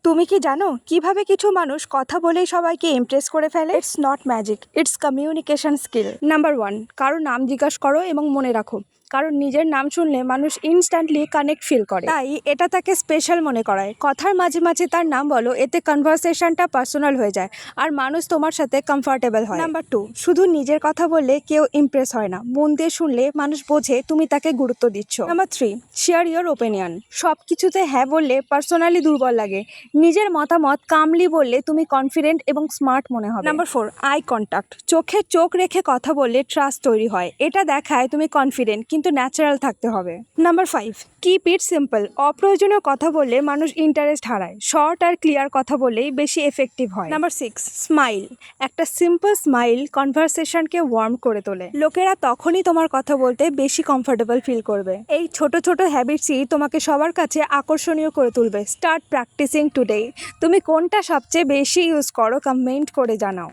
তুমি কি জানো কিভাবে কিছু মানুষ কথা বলেই সবাইকে ইমপ্রেস করে ফেলে? It's not magic, it's communication skill. Number 1, কারো নাম জিজ্ঞাসা করো এবং মনে রাখো, কারণ নিজের নাম শুনলে মানুষ ইনস্ট্যান্টলি কানেক্ট ফিল করে, তাই এটা তাকে স্পেশাল মনে করায়। কথার মাঝে মাঝে তার নাম বলো, এতে কনভারসেশনটা পার্সোনাল হয়ে যায় আর মানুষ তোমার সাথে কমফর্টেবল হয়। নাম্বার 2, শুধু নিজের কথা বললে কেউ ইমপ্রেস হয় না, মন দিয়ে শুনলে মানুষ বোঝে তুমি তাকে গুরুত্ব দিচ্ছ। Number 3, share your opinion. সব কিছুতে হ্যাঁ বললে পার্সোনালি দুর্বল লাগে, নিজের মতামত কামলি বললে তুমি কনফিডেন্ট এবং স্মার্ট মনে হবে। Number 4, eye contact. চোখে চোখ রেখে কথা বললে ট্রাস্ট তৈরি হয়, এটা দেখায় তুমি কনফিডেন্ট কিন্তু ন্যাচারাল থাকতে হবে। Number 5, keep it simple. অপ্রয়োজনীয় কথা বললে মানুষ ইন্টারেস্ট হারায়, শর্ট আর ক্লিয়ার কথা বললেই বেশি এফেক্টিভ হয়। Number 6, smile. একটা সিম্পল স্মাইল কনভারসেশনকে ওয়ার্ম করে তোলে, লোকেরা তখনই তোমার কথা বলতে বেশি কমফোর্টেবল ফিল করবে। এই ছোট ছোট হ্যাবিটসই তোমাকে সবার কাছে আকর্ষণীয় করে তুলবে। Start practising today. তুমি কোনটা সবচেয়ে বেশি ইউজ করো কমেন্ট করে জানাও।